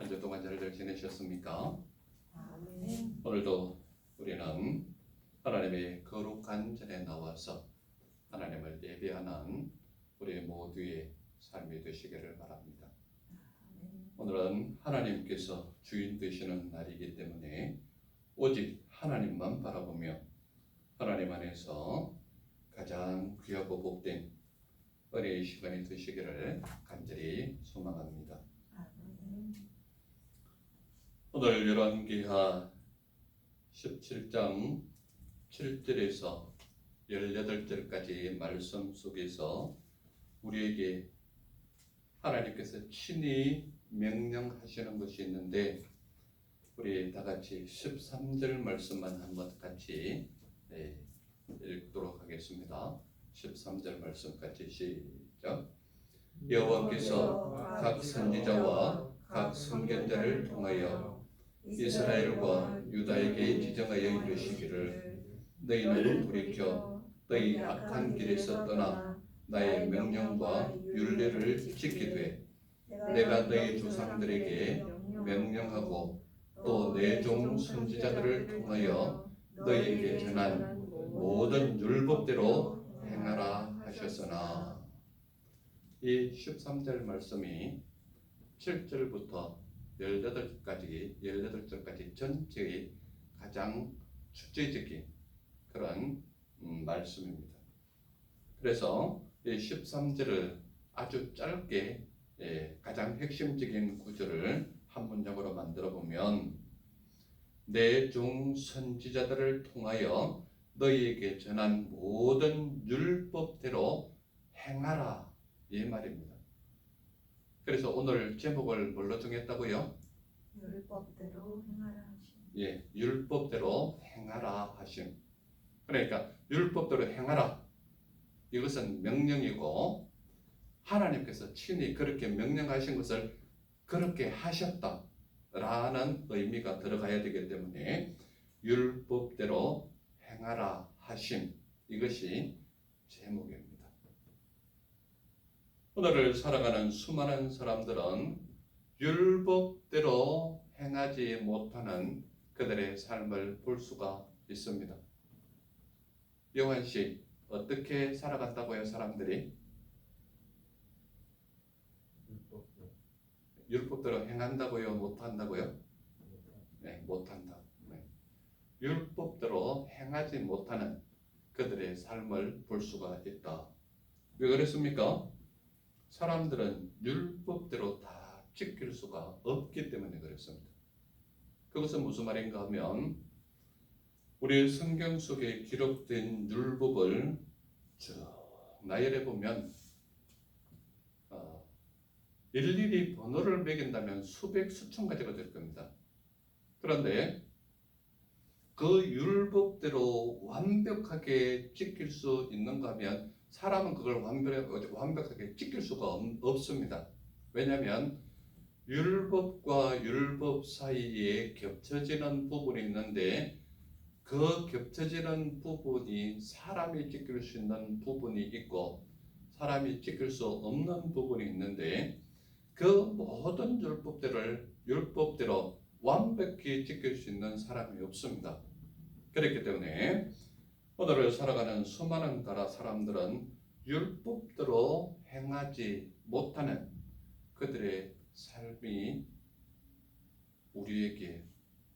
한 주 동안 잘들 지내셨습니까? 아멘. 오늘도 우리는 하나님의 거룩한 전에 나와서 하나님을 예배하는 우리 모두의 삶이 되시기를 바랍니다. 오늘은 하나님께서 주인 되시는 날이기 때문에 오직 하나님만 바라보며 하나님 안에서 가장 귀하고 복된 은혜의 시간이 되시기를 간절히 소망합니다. 오늘 열왕기하 17장 7절에서 18절까지 말씀 속에서 우리에게 하나님께서 친히 명령하시는 것이 있는데 우리 다 같이 13절 말씀만 한번 같이 읽도록 하겠습니다. 13절 말씀 같이 시작. 여호와께서 각 선지자와 각 선견자를 통하여 이스라엘과 유다에게 지정하여 이르시기를 너희는 돌이켜 너희 악한 길에서 떠나 나의 명령과 율례를 지키되 내가 너희 조상들에게 명령하고 또 내 종 선지자들을 통하여 너희에게 전한 모든 율법대로 행하라 하셨으나. 이 13절 말씀이 7절부터 18절까지 전체의 가장 주제적인 그런 말씀입니다. 그래서 이 13절을 아주 짧게 가장 핵심적인 구절을 한 문장으로 만들어 보면 내 종 선지자들을 통하여 너희에게 전한 모든 율법대로 행하라 이 말입니다. 그래서 오늘 제목을 뭘로 정했다고요? 율법대로 행하라 하심. 율법대로 행하라 하심. 그러니까 율법대로 행하라. 이것은 명령이고 하나님께서 친히 그렇게 명령하신 것을 그렇게 하셨다라는 의미가 들어가야 되기 때문에 율법대로 행하라 하심. 이것이 제목입니다. 오늘을 살아가는 수많은 사람들은 율법대로 행하지 못하는 그들의 삶을 볼 수가 있습니다. 요한 씨, 어떻게 살아간다고요, 사람들이? 율법대로 행한다고요, 못한다고요? 네, 못한다. 네. 율법대로 행하지 못하는 그들의 삶을 볼 수가 있다. 왜 그랬습니까? 사람들은 율법대로 다 지킬 수가 없기 때문에 그렇습니다. 그것은 무슨 말인가 하면 우리 성경 속에 기록된 율법을 쭉 나열해 보면 일일이 번호를 매긴다면 수백 수천 가지가 될 겁니다. 그런데 그 율법대로 완벽하게 지킬 수 있는가 하면 사람은 그걸 완벽하게 지킬 수가 없습니다. 왜냐하면 율법과 율법 사이에 겹쳐지는 부분이 있는데 그 겹쳐지는 부분이 사람이 지킬 수 있는 부분이 있고 사람이 지킬 수 없는 부분이 있는데 그 모든 율법대로 완벽히 지킬 수 있는 사람이 없습니다. 그렇기 때문에 오늘을 살아가는 수많은 나라 사람들은 율법대로 행하지 못하는 그들의 삶이 우리에게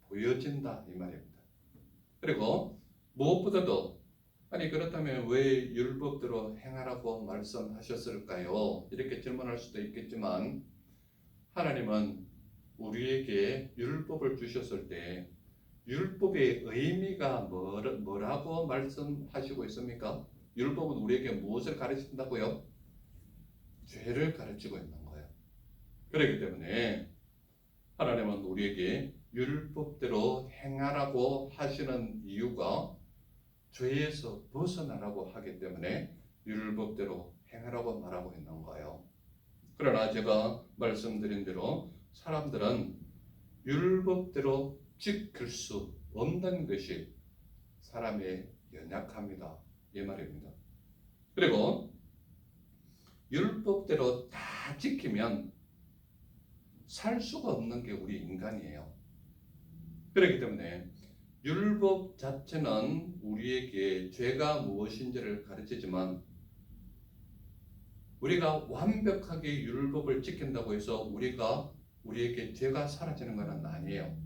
보여진다 이 말입니다. 그리고 무엇보다도 그렇다면 왜 율법대로 행하라고 말씀하셨을까요? 이렇게 질문할 수도 있겠지만 하나님은 우리에게 율법을 주셨을 때 율법의 의미가 뭐라고 말씀하시고 있습니까? 율법은 우리에게 무엇을 가르친다고요? 죄를 가르치고 있는 거예요. 그렇기 때문에 하나님은 우리에게 율법대로 행하라고 하시는 이유가 죄에서 벗어나라고 하기 때문에 율법대로 행하라고 말하고 있는 거예요. 그러나 제가 말씀드린 대로 사람들은 율법대로 지킬 수 없는 것이 사람의 연약함이다 이 말입니다. 그리고 율법대로 다 지키면 살 수가 없는 게 우리 인간이에요. 그렇기 때문에 율법 자체는 우리에게 죄가 무엇인지를 가르치지만 우리가 완벽하게 율법을 지킨다고 해서 우리에게 죄가 사라지는 것은 아니에요.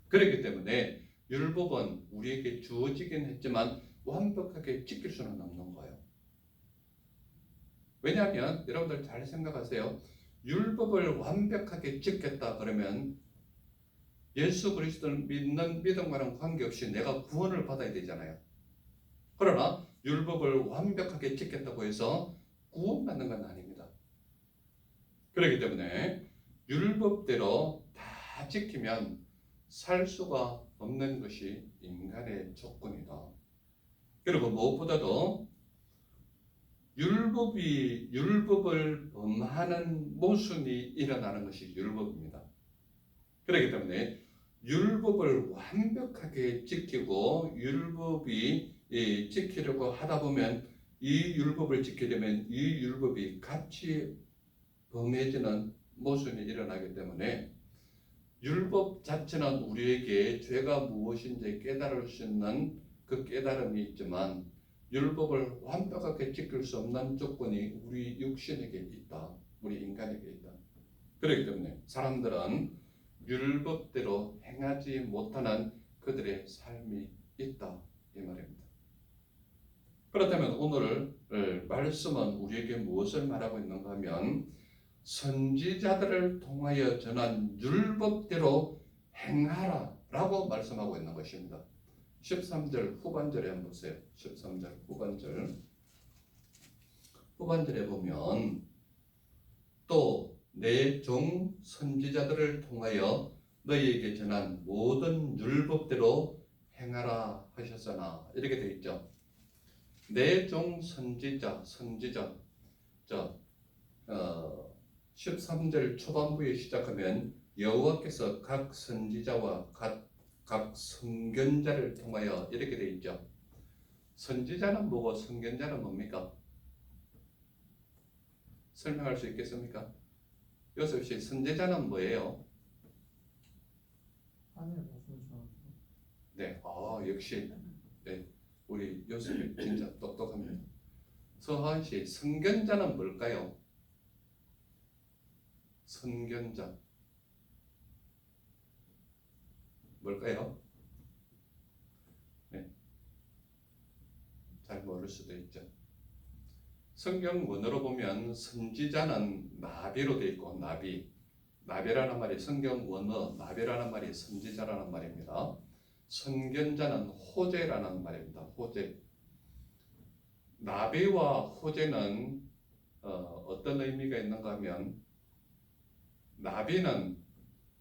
그렇기 때문에 율법은 우리에게 주어지긴 했지만 완벽하게 지킬 수는 없는 거예요. 왜냐하면 여러분들 잘 생각하세요. 율법을 완벽하게 지켰다 그러면 예수 그리스도를 믿는 믿음과는 관계없이 내가 구원을 받아야 되잖아요. 그러나 율법을 완벽하게 지켰다고 해서 구원받는 건 아닙니다. 그렇기 때문에 율법대로 다 지키면 살 수가 없는 것이 인간의 조건이다. 그리고 무엇보다도 율법을 범하는 모순이 일어나는 것이 율법입니다. 그렇기 때문에 율법을 완벽하게 지키고 지키려고 하다 보면 이 율법을 지키려면 이 율법이 같이 범해지는 모순이 일어나기 때문에 율법 자체는 우리에게 죄가 무엇인지 깨달을 수 있는 그 깨달음이 있지만 율법을 완벽하게 지킬 수 없는 조건이 우리 육신에게 있다. 우리 인간에게 있다. 그렇기 때문에 사람들은 율법대로 행하지 못하는 그들의 삶이 있다. 이 말입니다. 그렇다면 오늘 말씀은 우리에게 무엇을 말하고 있는가 하면 선지자들을 통하여 전한 율법대로 행하라 라고 말씀하고 있는 것입니다. 13절 후반절에 한번 보세요. 13절 후반절에 보면 또 내 종 선지자들을 통하여 너희에게 전한 모든 율법대로 행하라 하셨으나 이렇게 되어 있죠. 내 종 선지자 13절 초반부에 시작하면 여호와께서 각 선지자와 각 선견자를 통하여 이렇게 되어 있죠. 선지자는 뭐고 선견자는 뭡니까? 설명할 수 있겠습니까? 요셉 씨, 선지자는 뭐예요? 하늘 말씀을 전하죠. 네, 역시 네, 우리 요셉이 진짜 똑똑합니다. 서하은 씨, 선견자는 뭘까요? 선견자 뭘까요? 네, 잘 모를 수도 있죠. 성경 원어로 보면 선지자는 나비로 되어 있고 나비라는 말이 성경 원어 나비라는 말이 선지자라는 말입니다. 선견자는 호재라는 말입니다. 호재. 나비와 호재는 어떤 의미가 있는가 하면 나비는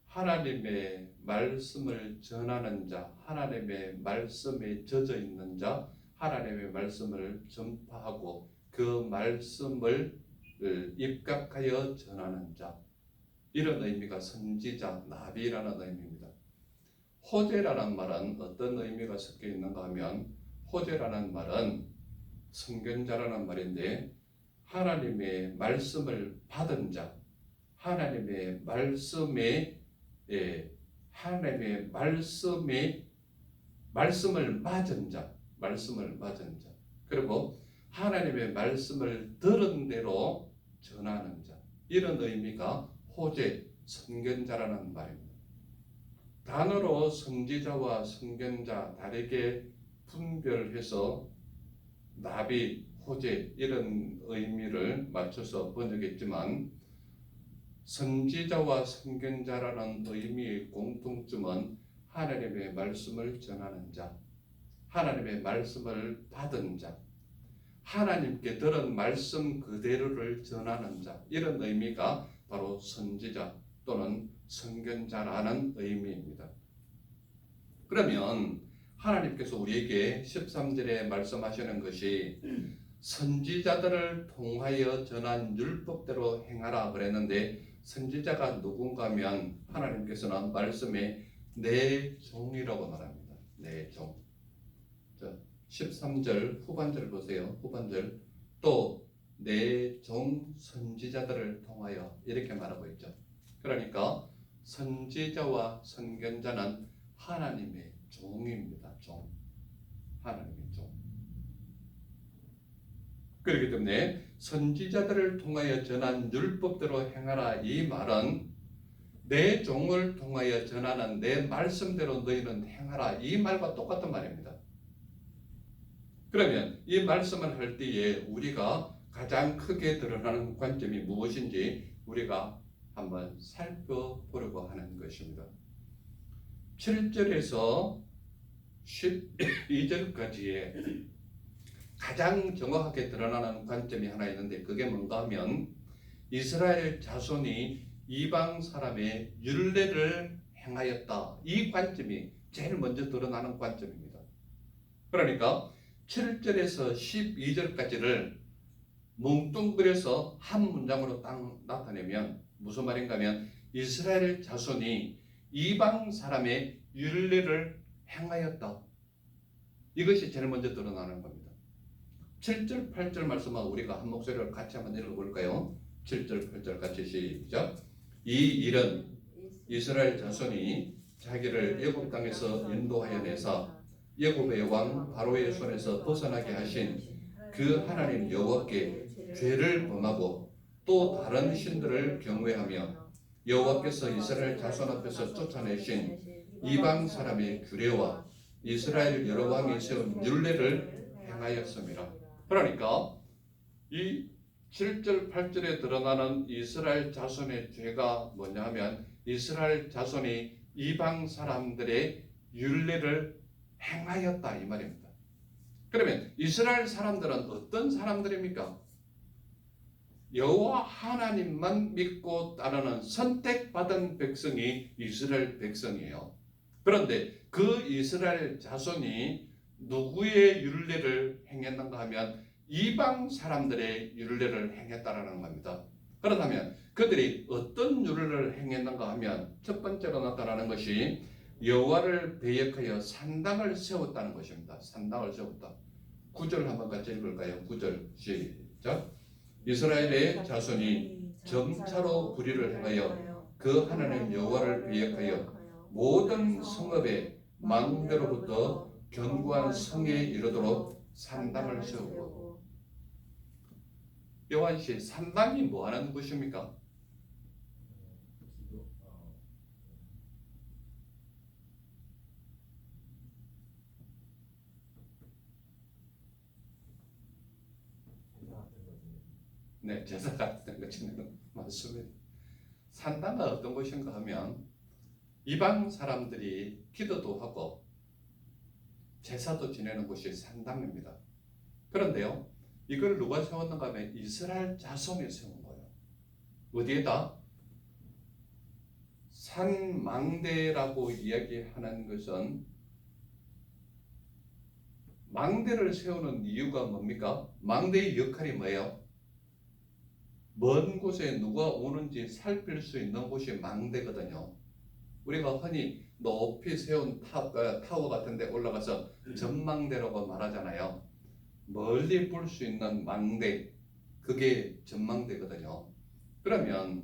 하나님의 말씀을 전하는 자, 하나님의 말씀에 젖어 있는 자, 하나님의 말씀을 전파하고 그 말씀을 입각하여 전하는 자, 이런 의미가 선지자, 나비라는 의미입니다. 호재라는 말은 어떤 의미가 섞여 있는가 하면 호재라는 말은 선견자라는 말인데 하나님의 말씀을 받은 자, 하나님의 말씀을 맞은 자, 그리고 하나님의 말씀을 들은 대로 전하는 자, 이런 의미가 호재, 선견자라는 말입니다. 단어로 선지자와 선견자 다르게 분별해서 나비, 호재 이런 의미를 맞춰서 번역했지만 선지자와 선견자라는 의미의 공통점은 하나님의 말씀을 전하는 자, 하나님의 말씀을 받은 자, 하나님께 들은 말씀 그대로를 전하는 자, 이런 의미가 바로 선지자 또는 선견자라는 의미입니다. 그러면 하나님께서 우리에게 13절에 말씀하시는 것이 선지자들을 통하여 전한 율법대로 행하라 그랬는데 선지자가 누군가 하면 하나님께서는 말씀에 내 종이라고 말합니다. 내 종. 13절 후반절을 보세요. 후반절. 또 내 종 선지자들을 통하여 이렇게 말하고 있죠. 그러니까 선지자와 선견자는 하나님의 종입니다. 종. 하나님의 종. 그렇기 때문에 선지자들을 통하여 전한 율법대로 행하라 이 말은 내 종을 통하여 전하는 내 말씀대로 너희는 행하라 이 말과 똑같은 말입니다. 그러면 이 말씀을 할 때에 우리가 가장 크게 드러나는 관점이 무엇인지 우리가 한번 살펴보려고 하는 것입니다. 7절에서 12절까지의 가장 정확하게 드러나는 관점이 하나 있는데 그게 뭔가 하면 이스라엘 자손이 이방 사람의 율례를 행하였다. 이 관점이 제일 먼저 드러나는 관점입니다. 그러니까 7절에서 12절까지를 뭉뚱그려서 한 문장으로 딱 나타내면 무슨 말인가 하면 이스라엘 자손이 이방 사람의 율례를 행하였다. 이것이 제일 먼저 드러나는 겁니다. 7절, 8절 말씀은 우리가 한 목소리로 같이 한번 읽어볼까요? 7절, 8절 같이 시작. 이 일은 이스라엘 자손이 자기를 애굽 땅에서 인도하여 내사 애굽의 왕 바로의 손에서 벗어나게 하신 그 하나님 여호와께 죄를 범하고 또 다른 신들을 경외하며 여호와께서 이스라엘 자손 앞에서 쫓아내신 이방 사람의 규례와 이스라엘 여러 왕이 세운 율례를 행하였습니다. 그러니까 이 7절 8절에 드러나는 이스라엘 자손의 죄가 뭐냐 하면 이스라엘 자손이 이방 사람들의 율례를 행하였다 이 말입니다. 그러면 이스라엘 사람들은 어떤 사람들입니까? 여호와 하나님만 믿고 따르는 선택받은 백성이 이스라엘 백성이에요. 그런데 그 이스라엘 자손이 누구의 율례를 행했는가 하면 이방 사람들의 율례를 행했다라는 겁니다. 그렇다면 그들이 어떤 율례를 행했는가 하면 첫 번째로 나타나는 것이 여호와를 배역하여 산당을 세웠다는 것입니다. 산당을 세웠다. 9절 한번 같이 읽을까요? 9절 시작. 이스라엘의 자손이 점차로 불의를 행하여 그 하나님 여호와를 배역하여 모든 성읍의 망대로부터 견고한 성에 이르도록 산당을 세우고. 요한씨, 산당이 뭐 하는 곳입니까? 네, 제사 같은 것이는 맞습니다. 산당은 어떤 곳인가 하면 이방 사람들이 기도도 하고 제사도 지내는 곳이 산당입니다. 그런데요, 이걸 누가 세웠는가 하면 이스라엘 자손이 세운 거예요. 어디에다? 산망대라고 이야기하는 것은 망대를 세우는 이유가 뭡니까? 망대의 역할이 뭐예요? 먼 곳에 누가 오는지 살필 수 있는 곳이 망대거든요. 우리가 흔히 높이 세운 타워 같은 데 올라가서 전망대라고 말하잖아요. 멀리 볼 수 있는 망대, 그게 전망대거든요. 그러면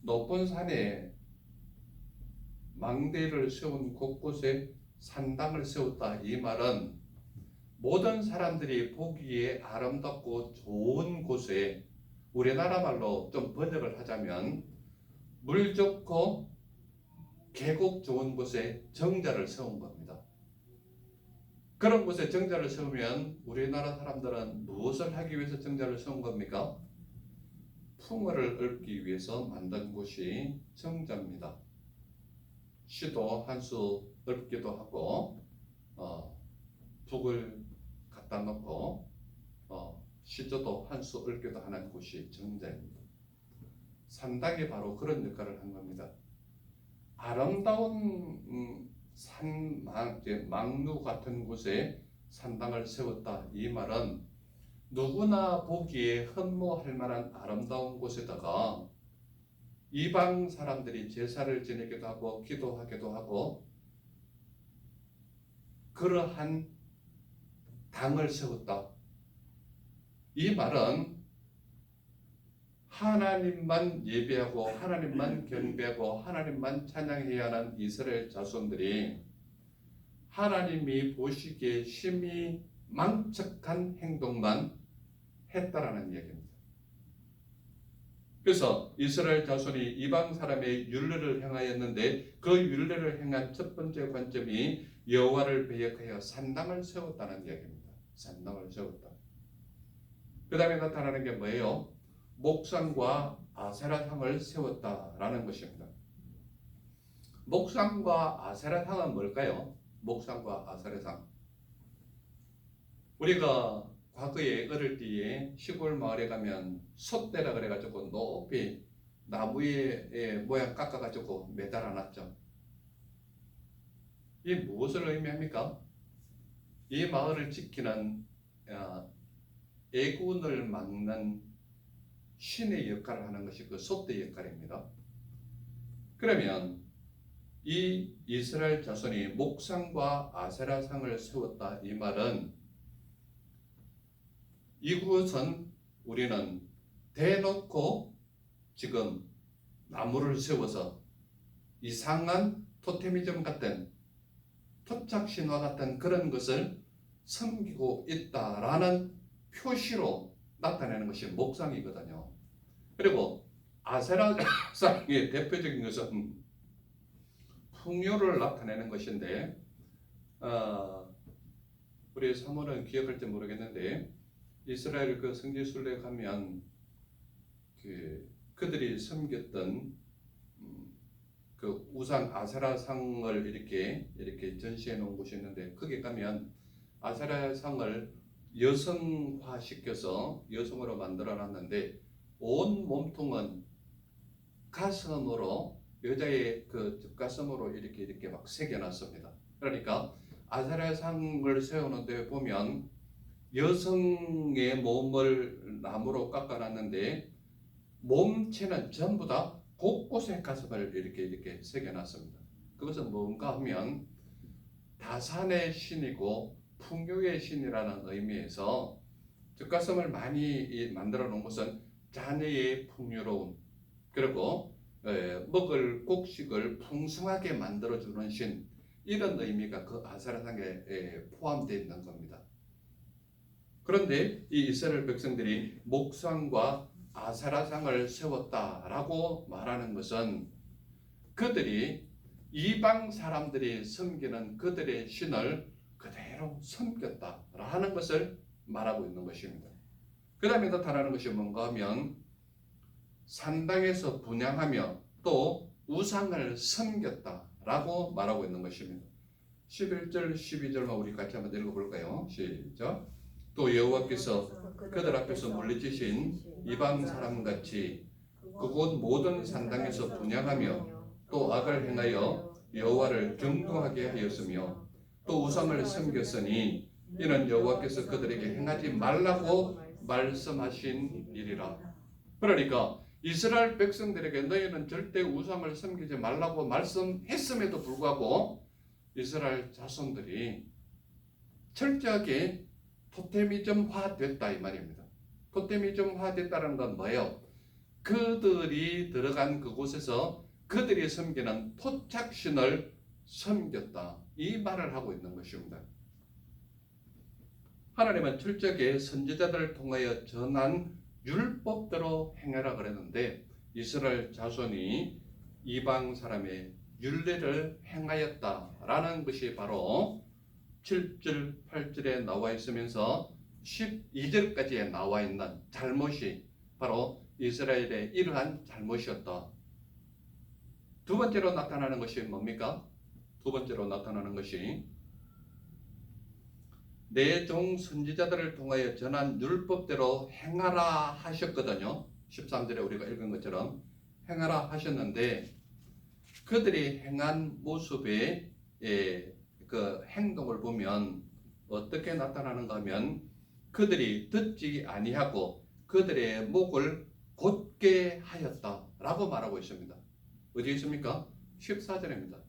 높은 산에 망대를 세운 곳곳에 산당을 세웠다. 이 말은 모든 사람들이 보기에 아름답고 좋은 곳에, 우리나라 말로 좀 번역을 하자면 물 좋고 계곡 좋은 곳에 정자를 세운 겁니다. 그런 곳에 정자를 세우면 우리나라 사람들은 무엇을 하기 위해서 정자를 세운 겁니까? 풍어를 읊기 위해서 만든 곳이 정자입니다. 시도 한 수 읊기도 하고 북을 갖다 놓고 시조도 한 수 읊기도 하는 곳이 정자입니다. 산당이 바로 그런 역할을 한 겁니다. 아름다운 망루 같은 곳에 산당을 세웠다. 이 말은 누구나 보기에 흠모할 만한 아름다운 곳에다가 이방 사람들이 제사를 지내기도 하고 기도하기도 하고 그러한 당을 세웠다. 이 말은 하나님만 예배하고 하나님만 경배하고 하나님만 찬양해야 하는 이스라엘 자손들이 하나님이 보시기에 심히 망측한 행동만 했다라는 이야기입니다. 그래서 이스라엘 자손이 이방 사람의 율례를 행하였는데 그 율례를 행한 첫 번째 관점이 여호와를 배역하여 산당을 세웠다는 이야기입니다. 산당을 세웠다. 그 다음에 나타나는 게 뭐예요? 목상과 아세라상을 세웠다라는 것입니다. 목상과 아세라상은 뭘까요? 목상과 아세라상. 우리가 과거에 어릴 때에 시골 마을에 가면 솥대라 그래가지고 높이 나무에 모양 깎아가지고 매달아 놨죠. 이게 무엇을 의미합니까? 이 마을을 지키는 애군을 막는 신의 역할을 하는 것이 그 솥대 역할입니다. 그러면 이 이스라엘 자손이 목상과 아세라상을 세웠다 이 말은 이곳은 우리는 대놓고 지금 나무를 세워서 이상한 토테미즘 같은 토착신화 같은 그런 것을 섬기고 있다라는 표시로 나타내는 것이 목상이거든요. 그리고 아세라상의 대표적인 것은 풍요를 나타내는 것인데 우리 사모는 기억할지 모르겠는데 이스라엘 그 성지 순례 가면 그들이 섬겼던 그 우상 아세라상을 이렇게 전시해 놓은 곳이 있는데 거기 가면 아세라상을 여성화 시켜서 여성으로 만들어 놨는데 온 몸통은 가슴으로 여자의 그 가슴으로 이렇게 막 새겨 놨습니다. 그러니까 아세라상을 세우는데 보면 여성의 몸을 나무로 깎아놨는데 몸체는 전부 다 곳곳에 가슴을 이렇게 새겨놨습니다. 그것은 뭔가 하면 다산의 신이고 풍요의 신이라는 의미에서 젖가슴을 많이 만들어 놓은 것은 자녀의 풍요로움 그리고 먹을 곡식을 풍성하게 만들어주는 신 이런 의미가 그 아세라상에 포함되어 있는 겁니다. 그런데 이 이스라엘 백성들이 목상과 아세라상을 세웠다라고 말하는 것은 그들이 이방 사람들이 섬기는 그들의 신을 그대로 섬겼다라는 것을 말하고 있는 것입니다. 그 다음에 나타나는 것이 뭔가 하면 산당에서 분향하며 또 우상을 섬겼다라고 말하고 있는 것입니다. 11절 12절만 우리 같이 한번 읽어볼까요? 시작. 또 여호와께서 그들 앞에서 물리치신 이방 사람같이 그곳 모든 산당에서 분향하며 또 악을 행하여 여호와를 경동하게 하였으며 또 우상을 섬겼으니 이는 여호와께서 그들에게 행하지 말라고 말씀하신 일이라. 그러니까 이스라엘 백성들에게 너희는 절대 우상을 섬기지 말라고 말씀했음에도 불구하고 이스라엘 자손들이 철저하게 토테미즘화 됐다 이 말입니다. 토테미즘화 됐다는 건 뭐예요? 그들이 들어간 그곳에서 그들이 섬기는 토착신을 섬겼다 이 말을 하고 있는 것입니다. 하나님은 철저하게 선지자들을 통하여 전한 율법대로 행하라 그랬는데 이스라엘 자손이 이방 사람의 율례를 행하였다라는 것이 바로 7절 8절에 나와 있으면서 12절까지에 나와 있는 잘못이 바로 이스라엘의 이러한 잘못이었다. 두 번째로 나타나는 것이 뭡니까? 두 번째로 나타나는 것이 내 종 선지자들을 통하여 전한 율법대로 행하라 하셨거든요. 13절에 우리가 읽은 것처럼 행하라 하셨는데 그들이 행한 모습의 그 행동을 보면 어떻게 나타나는가 하면 그들이 듣지 아니하고 그들의 목을 곧게 하였다라고 말하고 있습니다. 어디 있습니까? 14절입니다.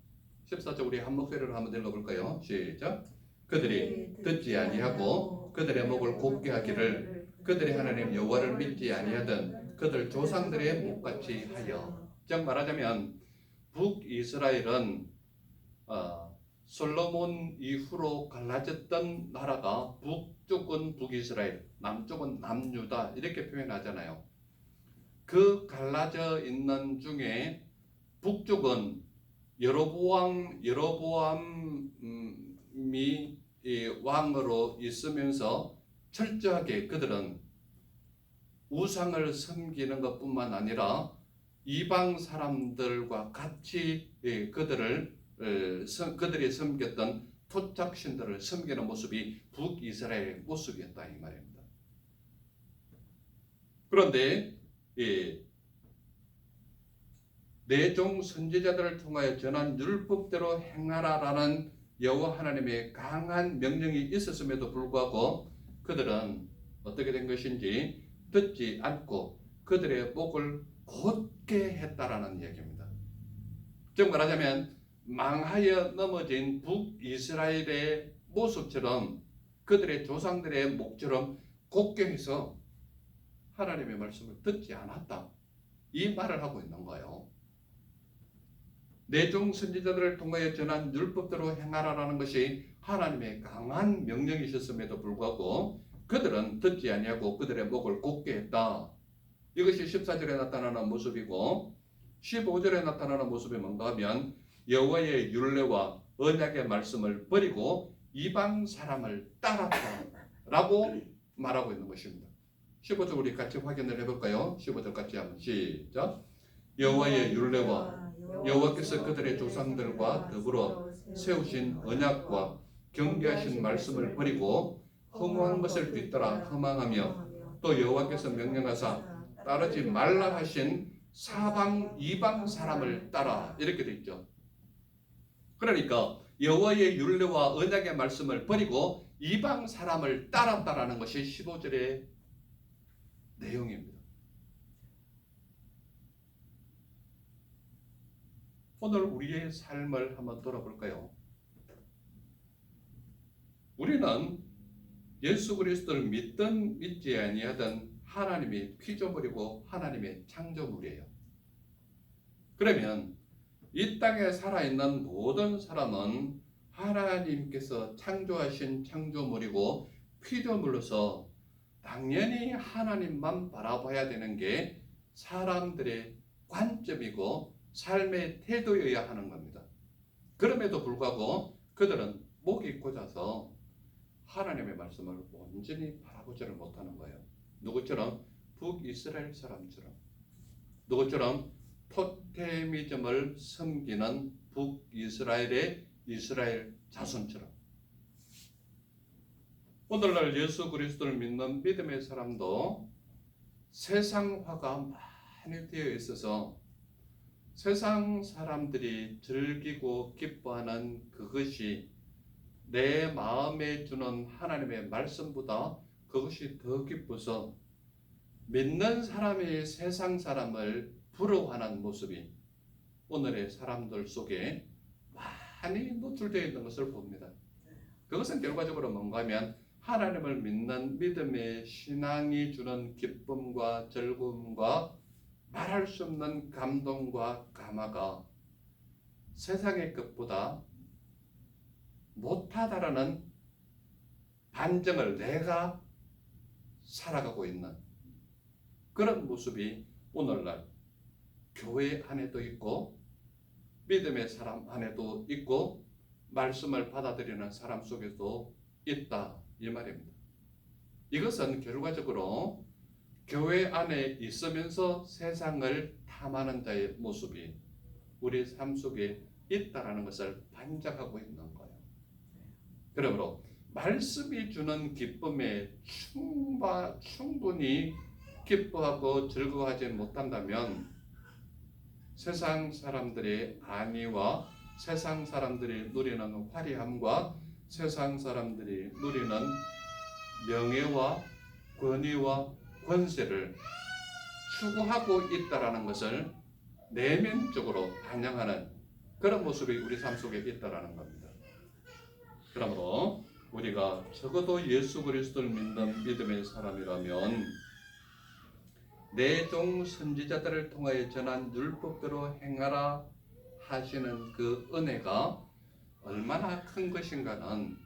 14절 우리 한 목소리로 한번 읽어볼까요? 시작. 그들이 듣지 아니하고 그들의 목을 곧게 하기를 그들의 하나님 여호와를 믿지 아니하던 그들 조상들의 목같이 하여. 즉 말하자면 북이스라엘은 솔로몬 이후로 갈라졌던 나라가 북쪽은 북이스라엘, 남쪽은 남유다 이렇게 표현하잖아요. 그 갈라져 있는 중에 북쪽은 여로보암이 왕으로 있으면서 철저하게 그들은 우상을 섬기는 것뿐만 아니라 이방 사람들과 같이 그들이 섬겼던 토착신들을 섬기는 모습이 북이스라엘의 모습이었다 이 말입니다. 그런데 내 종 선지자들을 통하여 전한 율법대로 행하라라는 여호와 하나님의 강한 명령이 있었음에도 불구하고 그들은 어떻게 된 것인지 듣지 않고 그들의 목을 곧게 했다라는 얘기입니다. 즉 말하자면 망하여 넘어진 북이스라엘의 모습처럼 그들의 조상들의 목처럼 곧게 해서 하나님의 말씀을 듣지 않았다. 이 말을 하고 있는 거예요. 내 종 선지자들을 통하여 전한 율법대로 행하라라는 것이 하나님의 강한 명령이셨음에도 불구하고 그들은 듣지 아니하고 그들의 목을 곧게 했다. 이것이 14절에 나타나는 모습이고 15절에 나타나는 모습이 뭔가 하면 여호와의 율례와 언약의 말씀을 버리고 이방 사람을 따랐다라고 말하고 있는 것입니다. 15절 우리 같이 확인을 해볼까요? 15절 같이 한번 시작. 여호와의 율례와 여호와께서 그들의 조상들과 더불어 세우신 언약과 경계하신 말씀을 버리고 허무한 것을 뒤따라 허망하며 또 여호와께서 명령하사 따르지 말라 하신 사방 이방 사람을 따라 이렇게 돼 있죠. 그러니까 여호와의 율례와 언약의 말씀을 버리고 이방 사람을 따랐다라는 것이 15절의 내용입니다. 오늘 우리의 삶을 한번 돌아볼까요? 우리는 예수 그리스도를 믿든 믿지 아니하든 하나님이 피조물이고 하나님의 창조물이에요. 그러면 이 땅에 살아있는 모든 사람은 하나님께서 창조하신 창조물이고 피조물로서 당연히 하나님만 바라봐야 되는 게 사람들의 관점이고 삶의 태도여야 하는 겁니다. 그럼에도 불구하고 그들은 목이 꽂아서 하나님의 말씀을 온전히 바라보지를 못하는 거예요. 누구처럼? 북이스라엘 사람처럼. 누구처럼? 토테미즘을 섬기는 북이스라엘의 이스라엘 자손처럼. 오늘날 예수 그리스도를 믿는 믿음의 사람도 세상화가 많이 되어 있어서 세상 사람들이 즐기고 기뻐하는 그것이 내 마음에 주는 하나님의 말씀보다 그것이 더 기뻐서 믿는 사람이 세상 사람을 부러워하는 모습이 오늘의 사람들 속에 많이 노출되어 있는 것을 봅니다. 그것은 결과적으로 뭔가 하면 하나님을 믿는 믿음의 신앙이 주는 기쁨과 즐거움과 말할 수 없는 감동과 감화가 세상의 것보다 못하다라는 반증을 내가 살아가고 있는 그런 모습이 오늘날 교회 안에도 있고 믿음의 사람 안에도 있고 말씀을 받아들이는 사람 속에도 있다 이 말입니다. 이것은 결과적으로 교회 안에 있으면서 세상을 탐하는 자의 모습이 우리 삶 속에 있다라는 것을 반증하고 있는 거예요. 그러므로 말씀이 주는 기쁨에 충분히 기뻐하고 즐거워하지 못한다면 세상 사람들의 안위와 세상 사람들이 누리는 화려함과 세상 사람들이 누리는 명예와 권위와 권세를 추구하고 있다라는 것을 내면적으로 반영하는 그런 모습이 우리 삶 속에 있다라는 겁니다. 그러므로 우리가 적어도 예수 그리스도를 믿는 믿음의 사람이라면 내 종 선지자들을 통하여 전한 율법대로 행하라 하시는 그 은혜가 얼마나 큰 것인가는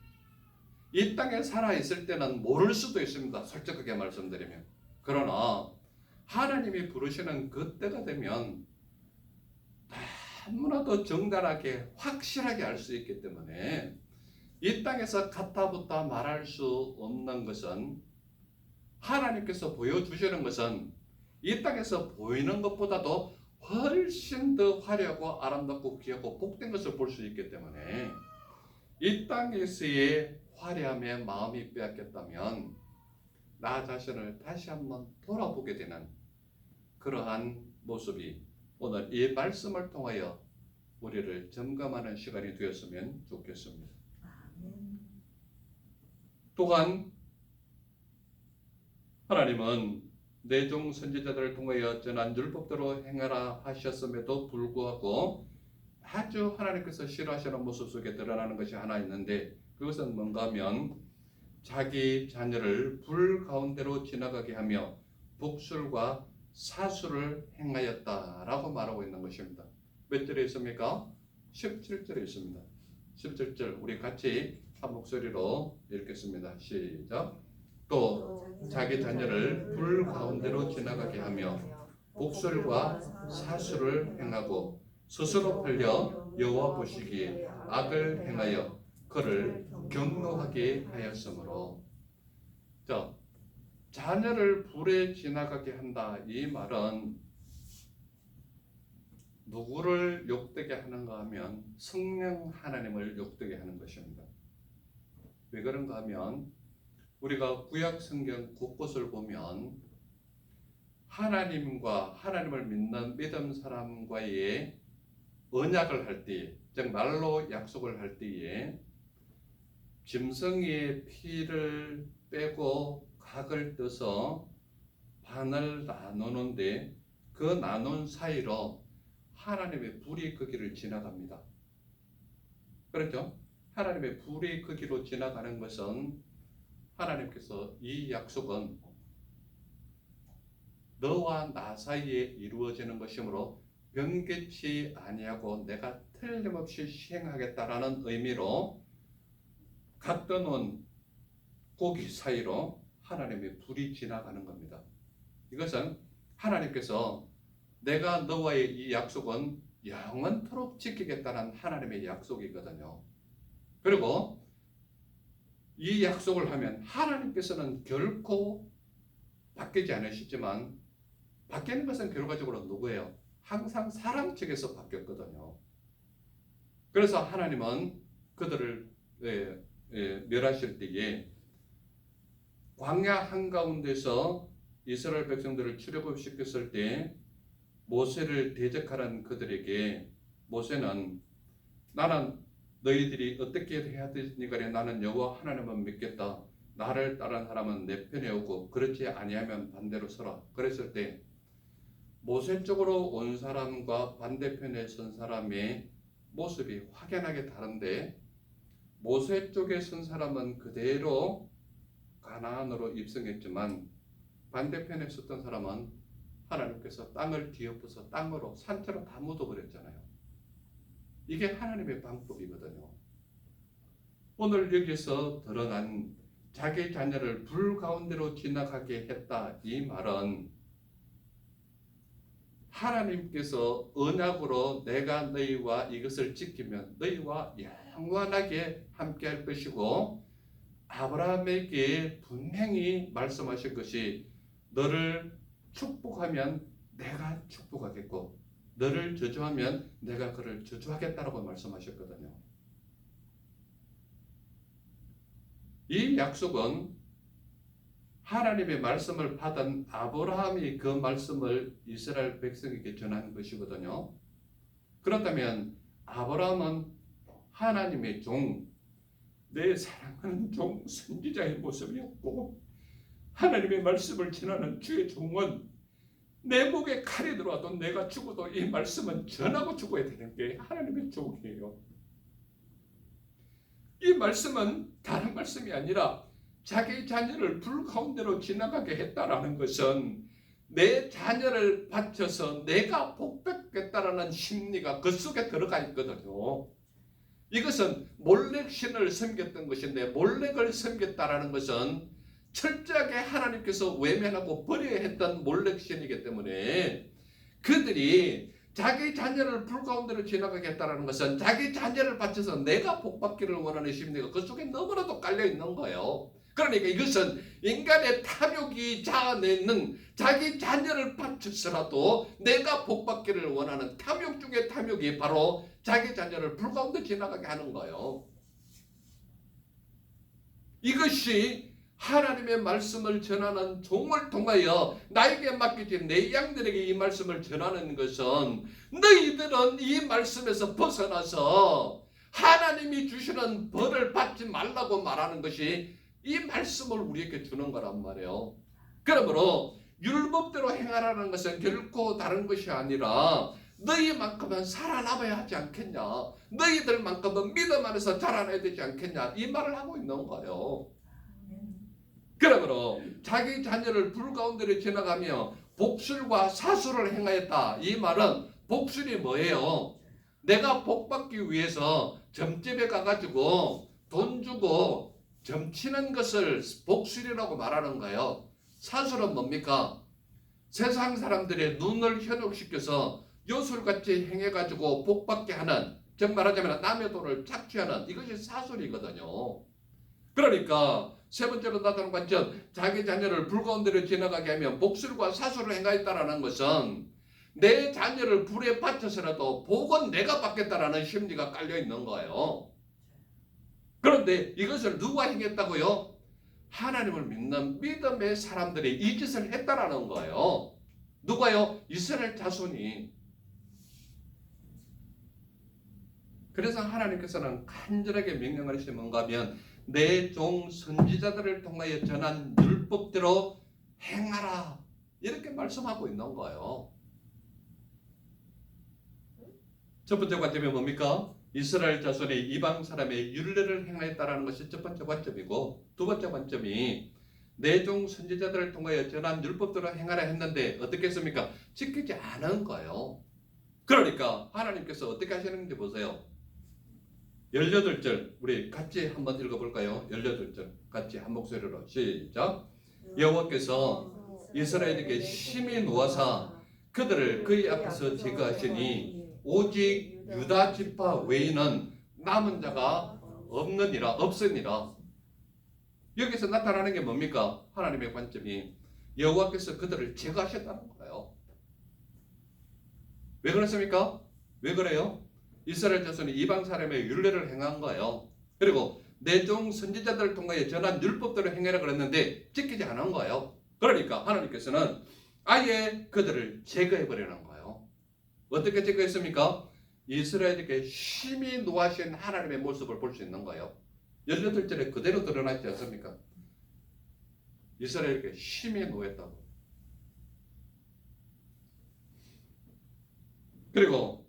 이 땅에 살아있을 때는 모를 수도 있습니다. 솔직하게 말씀드리면. 그러나 하나님이 부르시는 그때가 되면 너무나도 정단하게 확실하게 알 수 있기 때문에 이 땅에서 가타부타 말할 수 없는 것은 하나님께서 보여주시는 것은 이 땅에서 보이는 것보다도 훨씬 더 화려하고 아름답고 귀하고 복된 것을 볼 수 있기 때문에 이 땅에서의 화려함에 마음이 빼앗겼다면 나 자신을 다시 한번 돌아보게 되는 그러한 모습이 오늘 이 말씀을 통하여 우리를 점검하는 시간이 되었으면 좋겠습니다. 아멘. 또한 하나님은 내 종 선지자들을 통하여 전한 율법대로 행하라 하셨음에도 불구하고 아주 하나님께서 싫어하시는 모습 속에 드러나는 것이 하나 있는데 그것은 뭔가 하면 자기 자녀를 불 가운데로 지나가게 하며 복술과 사수를 행하였다라고 말하고 있는 것입니다. 몇 절에 있습니까? 17절에 있습니다. 17절 우리 같이 한 목소리로 읽겠습니다. 시작. 또 자기 자녀를 불 가운데로 지나가게 하며 복술과 사수를 행하고 스스로 팔려 여호와 보시기에 악을 행하여 그를 경노하게 하였으므로. 자, 자녀를 불에 지나가게 한다. 이 말은 누구를 욕되게 하는가 하면 성령 하나님을 욕되게 하는 것입니다. 왜 그런가 하면 우리가 구약 성경 곳곳을 보면 하나님과 하나님을 믿는 믿음 사람과의 언약을 할 때에, 즉 말로 약속을 할 때에 짐승의 피를 빼고 각을 떠서 반을 나누는데 그 나눈 사이로 하나님의 불이 그 길을 지나갑니다. 그렇죠? 하나님의 불이 그 길로 지나가는 것은 하나님께서 이 약속은 너와 나 사이에 이루어지는 것이므로 변개치 아니하고 내가 틀림없이 시행하겠다라는 의미로 각 떠놓은 고기 사이로 하나님의 불이 지나가는 겁니다. 이것은 하나님께서 내가 너와의 이 약속은 영원토록 지키겠다는 하나님의 약속이거든요. 그리고 이 약속을 하면 하나님께서는 결코 바뀌지 않으시지만 바뀌는 것은 결과적으로 누구예요? 항상 사람 측에서 바뀌었거든요. 그래서 하나님은 그들을 멸하실 때에 광야 한가운데서 이스라엘 백성들을 출애굽시켰을 때 모세를 대적하는 그들에게 모세는 나는 너희들이 어떻게 해야 되니 간에 나는 여호와 하나님만 믿겠다. 나를 따르는 사람은 내 편에 오고 그렇지 아니하면 반대로 서라. 그랬을 때 모세 쪽으로 온 사람과 반대편에 선 사람의 모습이 확연하게 다른데 모세 쪽에 선 사람은 그대로 가나안으로 입성했지만 반대편에 섰던 사람은 하나님께서 땅을 뒤엎어서 땅으로 산채로 다 묻어버렸잖아요. 이게 하나님의 방법이거든요. 오늘 여기서 드러난 자기 자녀를 불 가운데로 지나가게 했다. 이 말은 하나님께서 언약으로 내가 너희와 이것을 지키면 너희와 영원하게 함께할 것이고 아브라함에게 분명히 말씀하신 것이 너를 축복하면 내가 축복하겠고 너를 저주하면 내가 그를 저주하겠다라고 말씀하셨거든요. 이 약속은 하나님의 말씀을 받은 아브라함이 그 말씀을 이스라엘 백성에게 전한 것이거든요. 그렇다면 아브라함은 하나님의 종, 내 사랑하는 종 선지자의 모습이었고 하나님의 말씀을 전하는 주의 종은 내 목에 칼이 들어와도 내가 죽어도 이 말씀은 전하고 죽어야 되는 게 하나님의 종이에요. 이 말씀은 다른 말씀이 아니라 자기 자녀를 불 가운데로 지나가게 했다라는 것은 내 자녀를 바쳐서 내가 복받겠다라는 심리가 그 속에 들어가 있거든요. 이것은 몰렉신을 섬겼던 것인데, 몰렉을 섬겼다라는 것은 철저하게 하나님께서 외면하고 버려야 했던 몰렉신이기 때문에, 그들이 자기 자녀를 불 가운데로 지나가게 했다는 것은 자기 자녀를 바쳐서 내가 복받기를 원하는 심리가 그 속에 너무나도 깔려 있는 거예요. 그러니까 이것은 인간의 탐욕이 자아내는, 자기 자녀를 바쳐서라도 내가 복받기를 원하는 탐욕 중에 탐욕이 바로 자기 자녀를 불 가운데 지나가게 하는 거예요. 이것이 하나님의 말씀을 전하는 종을 통하여 나에게 맡겨진 내 양들에게 이 말씀을 전하는 것은, 너희들은 이 말씀에서 벗어나서 하나님이 주시는 벌을 받지 말라고 말하는 것이 이 말씀을 우리에게 주는 거란 말이에요. 그러므로 율법대로 행하라는 것은 결코 다른 것이 아니라, 너희만큼은 살아남아야 하지 않겠냐, 너희들만큼은 믿음 안에서 자라나야 되지 않겠냐, 이 말을 하고 있는 거예요. 그러므로 자기 자녀를 불 가운데로 지나가며 복술과 사술을 행하였다. 이 말은 복술이 뭐예요? 내가 복받기 위해서 점집에 가가지고 돈 주고 점치는 것을 복술이라고 말하는 거예요. 사술은 뭡니까? 세상 사람들의 눈을 현혹시켜서 요술같이 행해가지고 복받게 하는, 즉 말하자면 남의 돈을 착취하는, 이것이 사술이거든요. 그러니까 세 번째로 나타나는 관점, 자기 자녀를 불 가운데로 지나가게 하면 복술과 사술을 행하였다라는 것은 내 자녀를 불에 바쳐서라도 복은 내가 받겠다라는 심리가 깔려 있는 거예요. 그런데 이것을 누가 행했다고요? 하나님을 믿는 믿음의 사람들이 이 짓을 했다라는 거예요. 누가요? 이스라엘 자손이. 그래서 하나님께서는 간절하게 명령을 하시는 뭔가 하면, 내 종 선지자들을 통하여 전한 율법대로 행하라, 이렇게 말씀하고 있는 거예요. 첫 번째 관점이 뭡니까? 이스라엘 자손이 이방 사람의 율례를 행하였다라는 것이 첫 번째 관점이고, 두 번째 관점이 내 종 선지자들을 통하여 전한 율법대로 행하라 했는데 어떻게 했습니까? 지키지 않은 거예요. 그러니까 하나님께서 어떻게 하시는지 보세요. 18절 우리 같이 한번 읽어볼까요? 18절 같이 한 목소리로 시작. 여호와께서 이스라엘에게 심히 노하사 그들을 그의 앞에서 제거하시니 오직 유다 지파 외에는 남은 자가 없으니라. 여기서 나타나는 게 뭡니까? 하나님의 관점이 여호와께서 그들을 제거하셨다는 거예요. 왜 그렇습니까? 왜 그래요? 이스라엘 자손이 이방 사람의 율례를 행한 거예요. 그리고 내 종 선지자들을 통하여 전한 율법대로 행해라 그랬는데 지키지 않은 거예요. 그러니까 하나님께서는 아예 그들을 제거해버리는 거예요. 어떻게 제거했습니까? 이스라엘에게 심히 노하신 하나님의 모습을 볼 수 있는 거예요. 18절에 그대로 드러나지 않습니까? 이스라엘에게 심히 노했다고. 그리고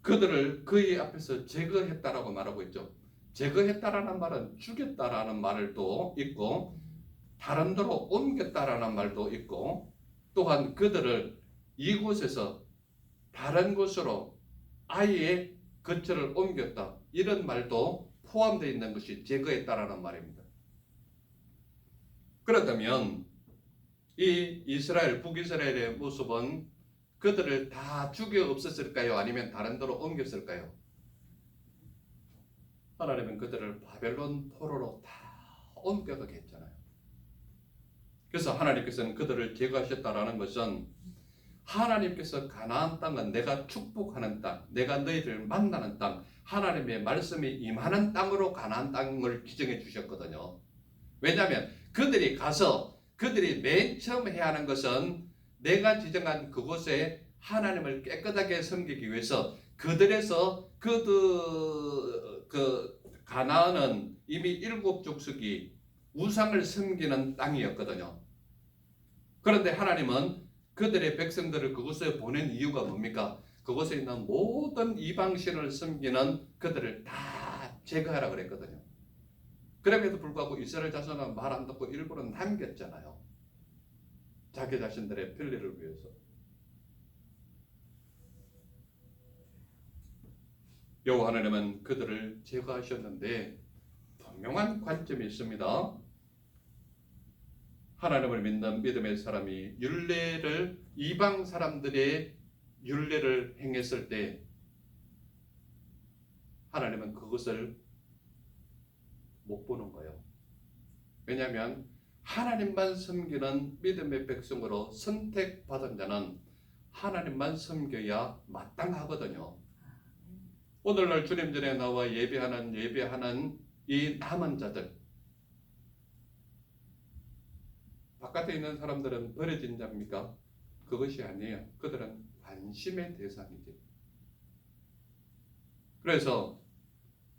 그들을 그의 앞에서 제거했다라고 말하고 있죠. 제거했다라는 말은 죽였다라는 말도 있고, 다른 데로 옮겼다라는 말도 있고, 또한 그들을 이곳에서 다른 곳으로 아예 거처를 옮겼다, 이런 말도 포함되어 있는 것이 제거했다라는 말입니다. 그렇다면 이 이스라엘, 북이스라엘의 모습은 그들을 다 죽여 없앴을까요? 아니면 다른 데로 옮겼을까요? 하나님은 그들을 바벨론 포로로 다 옮겨가게 했잖아요. 그래서 하나님께서는 그들을 제거하셨다라는 것은, 하나님께서 가나안 땅은 내가 축복하는 땅, 내가 너희를 만나는 땅, 하나님의 말씀이 임하는 땅으로 가나안 땅을 지정해 주셨거든요. 왜냐하면 그들이 가서 그들이 맨 처음 해야 하는 것은 내가 지정한 그곳에 하나님을 깨끗하게 섬기기 위해서, 그들에서 가나안은 이미 7 족속이 우상을 섬기는 땅이었거든요. 그런데 하나님은 그들의 백성들을 그곳에 보낸 이유가 뭡니까? 그곳에 있는 모든 이방신을 섬기는 그들을 다 제거하라 그랬거든요. 그럼에도 불구하고 이스라엘 자손은 말 안 듣고 일부러 남겼잖아요. 자기 자신들의 편리를 위해서. 여호와 하나님은 그들을 제거하셨는데 분명한 관점이 있습니다. 하나님을 믿는 믿음의 사람이 율례를 이방 사람들의 율례를 행했을 때 하나님은 그것을 못 보는 거예요. 왜냐하면 하나님만 섬기는 믿음의 백성으로 선택받은 자는 하나님만 섬겨야 마땅하거든요. 오늘날 주님 전에 나와 예배하는 이 남은 자들, 바깥에 있는 사람들은 버려진 자입니까? 그것이 아니에요. 그들은 관심의 대상이지. 그래서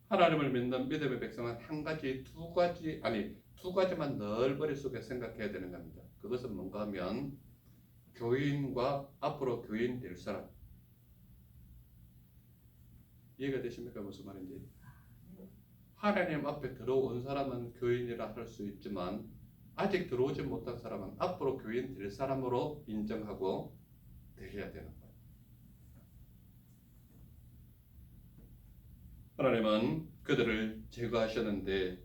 하나님을 믿는 믿음의 백성은 두 가지만 늘 머릿속에 생각해야 되는 겁니다. 그것은 뭔가 하면 교인과 앞으로 교인 될 사람. 이해가 되십니까? 무슨 말인지? 하나님 앞에 들어온 사람은 교인이라 할 수 있지만 아직 들어오지 못한 사람은 앞으로 교인 될 사람으로 인정하고 대해야 되는 거예요. 하나님은 그들을 제거하셨는데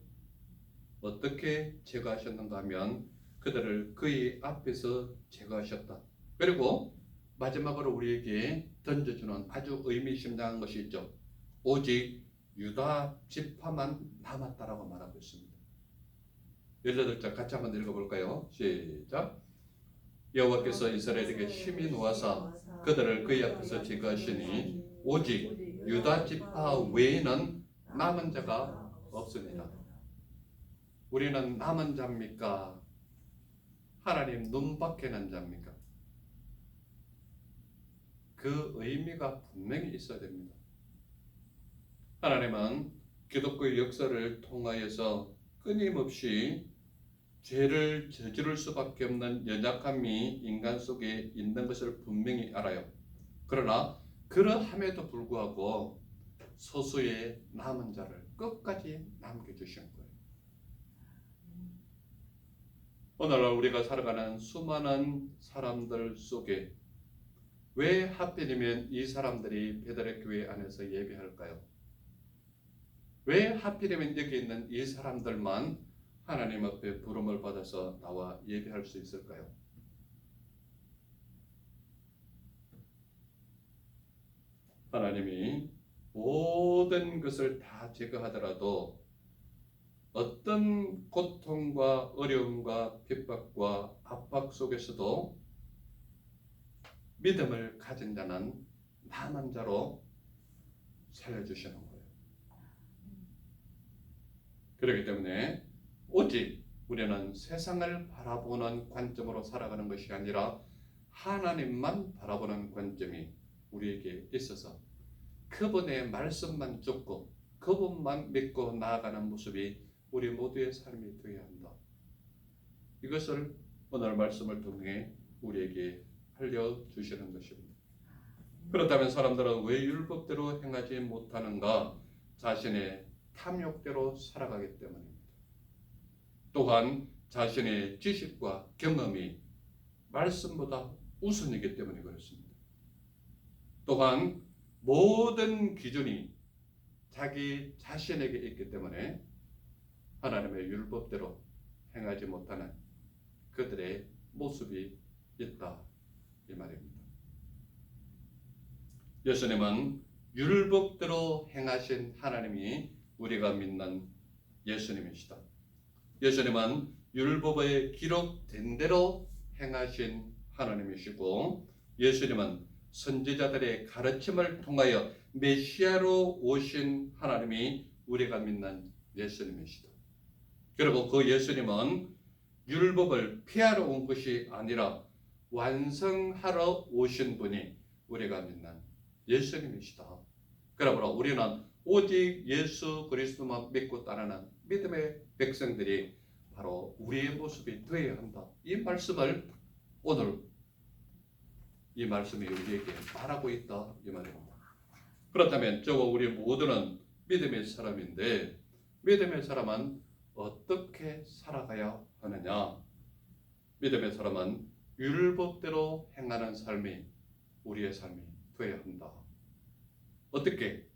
어떻게 제거하셨는가 하면 그들을 그의 앞에서 제거하셨다. 그리고 마지막으로 우리에게 던져주는 아주 의미심장한 것이 있죠. 오직 유다 지파만 남았다라고 말하고 있습니다. 18절 같이 한번 읽어볼까요? 시작. 여호와께서 이스라엘에게 심히 놓아사 그들을 그의 앞에서 제거하시니 오직 유다 지파 외에는 남은 자가 없습니다. 우리는 남은 자입니까? 하나님 눈밖에는 자입니까? 그 의미가 분명히 있어야 됩니다. 하나님은 기독교의 역사를 통하여서 끊임없이 죄를 저지를 수밖에 없는 연약함이 인간 속에 있는 것을 분명히 알아요. 그러나 그러함에도 불구하고 소수의 남은 자를 끝까지 남겨주신 거예요. 오늘날 우리가 살아가는 수많은 사람들 속에 왜 하필이면 이 사람들이 베드레 교회 안에서 예배할까요? 왜 하필이면 여기 있는 이 사람들만 하나님 앞에 부름을 받아서 나와 예배할 수 있을까요? 하나님이 모든 것을 다 제거하더라도 어떤 고통과 어려움과 핍박과 압박 속에서도 믿음을 가진 자는 남은 자로 살려주시는 거예요. 그렇기 때문에 오직 우리는 세상을 바라보는 관점으로 살아가는 것이 아니라 하나님만 바라보는 관점이 우리에게 있어서 그분의 말씀만 쫓고 그분만 믿고 나아가는 모습이 우리 모두의 삶이 되어야 한다. 이것을 오늘 말씀을 통해 우리에게 알려주시는 것입니다. 그렇다면 사람들은 왜 율법대로 행하지 못하는가? 자신의 탐욕대로 살아가기 때문입니다. 또한 자신의 지식과 경험이 말씀보다 우선이기 때문에 그렇습니다. 또한 모든 기준이 자기 자신에게 있기 때문에 하나님의 율법대로 행하지 못하는 그들의 모습이 있다 이 말입니다. 예수님은 율법대로 행하신 하나님이 우리가 믿는 예수님이시다. 예수님은 율법에 기록된 대로 행하신 하나님이시고 예수님은 선지자들의 가르침을 통하여 메시아로 오신 하나님이 우리가 믿는 예수님이시다. 그리고 그 예수님은 율법을 폐하러 온 것이 아니라 완성하러 오신 분이 우리가 믿는 예수님이시다. 그러므로 우리는 오직 예수 그리스도만 믿고 따르는 믿음의 백성들이 바로 우리의 모습이 되어야 한다. 이 말씀을 오늘 이 말씀이 우리에게 말하고 있다 이 말입니다. 그렇다면 우리 모두는 믿음의 사람인데 믿음의 사람은 어떻게 살아가야 하느냐? 믿음의 사람은 율법대로 행하는 삶이 우리의 삶이 되어야 한다. 어떻게?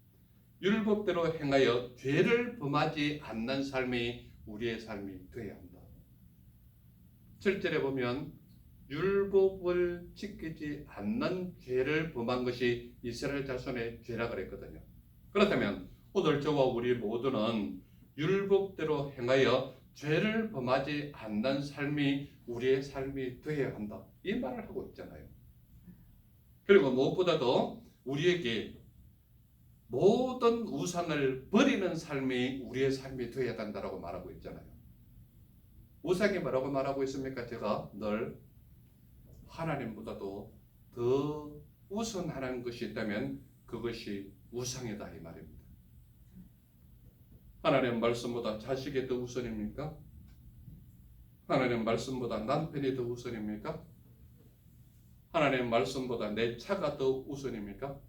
율법대로 행하여 죄를 범하지 않는 삶이 우리의 삶이 되어야 한다. 7절에 보면 율법을 지키지 않는 죄를 범한 것이 이스라엘 자손의 죄라 그랬거든요. 그렇다면 오늘 저와 우리 모두는 율법대로 행하여 죄를 범하지 않는 삶이 우리의 삶이 되어야 한다. 이 말을 하고 있잖아요. 그리고 무엇보다도 우리에게 모든 우상을 버리는 삶이 우리의 삶이 되어야 한다고 말하고 있잖아요. 우상이 뭐라고 말하고 있습니까? 제가 늘 하나님보다도 더 우선하는 것이 있다면 그것이 우상이다 이 말입니다. 하나님 말씀보다 자식이 더 우선입니까? 하나님 말씀보다 남편이 더 우선입니까? 하나님 말씀보다 내 차가 더 우선입니까?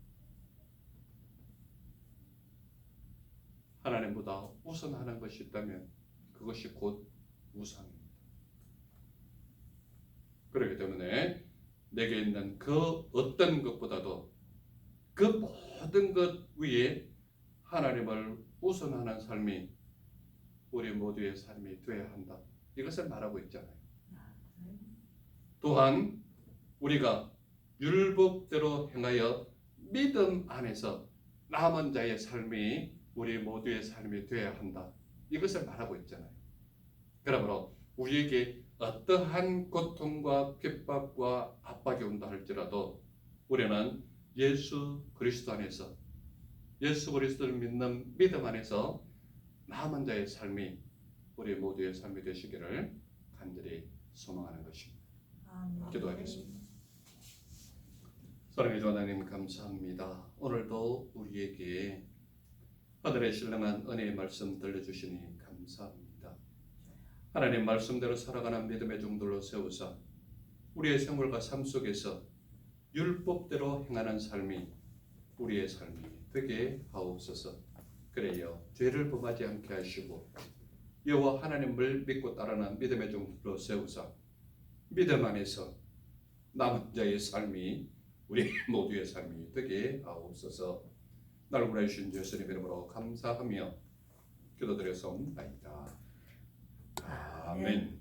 하나님보다 우선하는 것이 있다면 그것이 곧 우상입니다. 그렇기 때문에 내게 있는 그 어떤 것보다도 그 모든 것 위에 하나님을 우선하는 삶이 우리 모두의 삶이 되어야 한다. 이것을 말하고 있잖아요. 또한 우리가 율법대로 행하여 믿음 안에서 남은 자의 삶이 우리 모두의 삶이 되어야 한다. 이것을 말하고 있잖아요. 그러므로 우리에게 어떠한 고통과 핍박과 압박이 온다 할지라도 우리는 예수 그리스도 안에서 예수 그리스도를 믿는 믿음 안에서 남은 자의 삶이 우리 모두의 삶이 되시기를 간절히 소망하는 것입니다. 기도하겠습니다. 사랑의 주 하나님 감사합니다. 오늘도 우리에게 하늘의 신령한 은혜의 말씀 들려주시니 감사합니다. 하나님 말씀대로 살아가는 믿음의 종들로 세우사 우리의 생활과 삶 속에서 율법대로 행하는 삶이 우리의 삶이 되게 하옵소서. 그래요 죄를 범하지 않게 하시고 여호와 하나님을 믿고 따르는 믿음의 종들로 세우사 믿음 안에서 남은 자의 삶이 우리 모두의 삶이 되게 하옵소서. 나를 구하여 주신 예수님 이름으로 감사하며 기도드렸사옵나이다. 아멘.